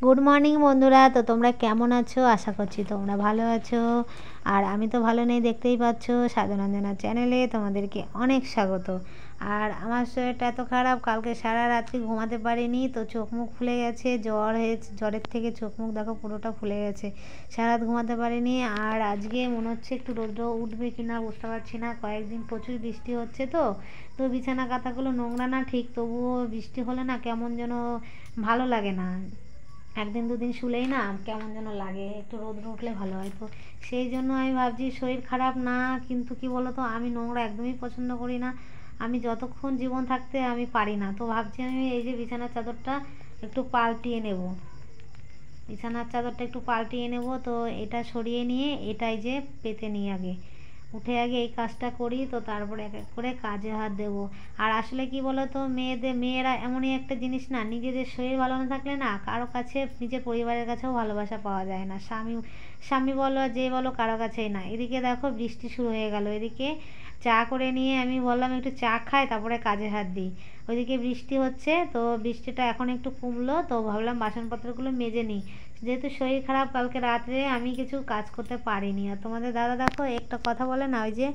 Good morning বন্ধুরা। তো তোমরা কেমন আছো? আশা করছি তোমরা ভালো আছো। আর আমি তো ভালো নেই, দেখতেই পাচ্ছ। সাধুনন্দনা চ্যানেলে তোমাদেরকে অনেক স্বাগত। আর আমার শরীরটা এত খারাপ, কালকে সারা রাত্রি ঘুমাতে পারিনি, তো চোখ মুখ ফুলে গেছে, জ্বর হয়েছে, জ্বরের থেকে চোখ মুখ দেখো পুরোটা ফুলে গেছে, সারা রাত ঘুমাতে পারিনি। আর আজকে মনে হচ্ছে একটু রৌদ্র উঠবে কি না বুঝতে পারছি না। কয়েকদিন প্রচুর বৃষ্টি হচ্ছে, তো বিছানা কাঁথাগুলো নোংরা না ঠিক, তবুও বৃষ্টি হলে না কেমন যেন ভালো লাগে না। একদিন দুদিন শুলেই না কেমন যেন লাগে, একটু রোদ উঠলে ভালো হয়। তো সেই জন্য আমি ভাবছি, শরীর খারাপ না, কিন্তু কি বলতো, আমি নোংরা একদমই পছন্দ করি না। আমি যতক্ষণ জীবন থাকতে আমি পারি না। তো ভাবছি আমি এই যে বিছানার চাদরটা একটু পাল্টিয়ে নেব, বিছানার চাদরটা একটু পাল্টিয়ে নেব। তো এটা সরিয়ে নিয়ে এটাই যে পেতে নিই, আগে উঠে আগে এই কাজটা করি, তো তারপরে এক এক করে কাজে হাত দেবো। আর আসলে কি বলতো, মেয়েরা এমনই একটা জিনিস না, নিজেদের শরীর ভালো না থাকলে না কারো কাছে, নিজের পরিবারের কাছেও ভালোবাসা পাওয়া যায় না। স্বামী বলো যে বলো, কারো কাছেই না। এদিকে দেখো বৃষ্টি শুরু হয়ে গেল, এদিকে চা করে নিয়ে আমি বললাম একটু চা খাই, তারপরে কাজে হাত দিই। ওইদিকে বৃষ্টি হচ্ছে, তো বৃষ্টিটা এখন একটু কমলো, তো ভাবলাম বাসনপত্রগুলো মেজে নিই। যেহেতু শরীর খারাপ, কালকে রাত্রে আমি কিছু কাজ করতে পারিনি। আর তোমাদের দাদা দেখো একটা কথা বলে না, ওই যে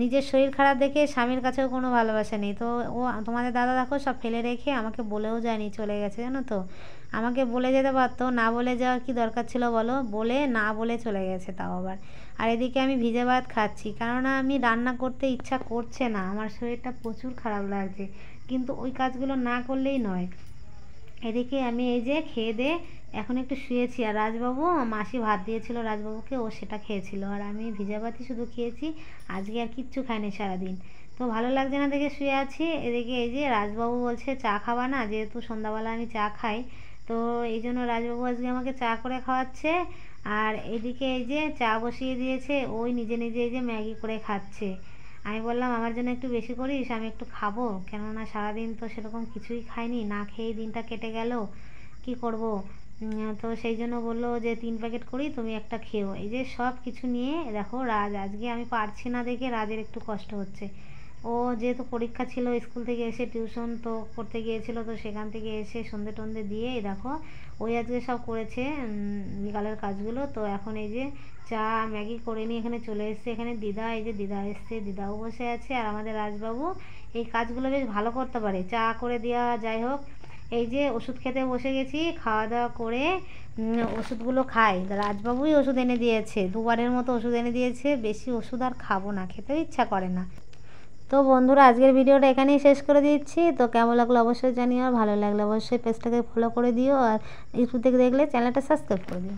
নিজের শরীর খারাপ দেখে স্বামীর কাছেও কোনো ভালোবাসা নেই। তো ও তোমাদের দাদা দেখো সব ফেলে রেখে আমাকে বলেও যায়নি, চলে গেছে, জানো তো। আমাকে বলে যেতে পারতো, না বলে যাওয়ার কি দরকার ছিল বলো, বলে না বলে চলে গেছে, তাও আবার। আর এদিকে আমি ভিজে ভাত খাচ্ছি, কেননা আমি রান্না করতে ইচ্ছা করছে না, আমার শরীরটা প্রচুর খারাপ লাগছে, কিন্তু ওই কাজগুলো না করলেই নয়। এদিকে আমি এই যে খেয়ে দে এখন একটু শুয়েছি। আর রাজবাবু, মাসি ভাত দিয়েছিল রাজবাবুকে, ও সেটা খেয়েছিল, আর আমি ভিজা ভাতই শুধু খেয়েছি, আজকে আর কিচ্ছু খাইনি সারাদিন। তো ভালো লাগছে না দেখে শুয়ে আছি। এদিকে এই যে রাজবাবু বলছে চা খাবা না, যেহেতু সন্ধ্যাবেলা আমি চা খাই, তো এই জন্য রাজবাবু আজকে আমাকে চা করে খাওয়াচ্ছে। আর এদিকে এই যে চা বসিয়ে দিয়েছে, ওই নিজে নিজে এই যে ম্যাগি করে খাচ্ছে। আমি বললাম আমার জন্য একটু বেশি করিস, আমি একটু খাবো, কেননা সারাদিন তো সেরকম কিছুই খাইনি, না খেয়েই দিনটা কেটে গেল, কি করব। তো সেই জন্য বললো যে 3 প্যাকেট করি, তুমি একটা খেও। এই যে সব কিছু নিয়ে দেখো, রাজ আজকে আমি পারছি না দেখে রাজের একটু কষ্ট হচ্ছে। ও যেহেতু পরীক্ষা ছিল, স্কুল থেকে এসে টিউশন তো করতে গিয়েছিল, তো সেখান থেকে এসে সন্ধে টন্ধে দিয়ে দেখো ওই আজকে সব করেছে বিকালের কাজগুলো। তো এখন এই যে চা ম্যাগি করে নিয়ে এখানে চলে এসছে। এখানে দিদা, এই যে দিদা এসছে, দিদাও বসে আছে। আর আমাদের রাজবাবু এই কাজগুলো বেশ ভালো করতে পারে, চা করে দেওয়া, যাই হোক। এই যে ওষুধ খেতে বসে গেছি, খাওয়া দাওয়া করে ওষুধগুলো খাই। রাজবাবুই ওষুধ এনে দিয়েছে, দুবারের মতো ওষুধ এনে দিয়েছে, বেশি ওষুধ আর খাবো না, খেতেও ইচ্ছা করে না। তো বন্ধুরা, আজকের ভিডিওটা এখানেই শেষ করে দিচ্ছি। তো কেমন লাগলো অবশ্যই জানিও, আর ভালো লাগলে অবশ্যই পেজটাকে ফলো করে দিও, আর ইউটিউব থেকে দেখলে চ্যানেলটা সাবস্ক্রাইব করে দিও।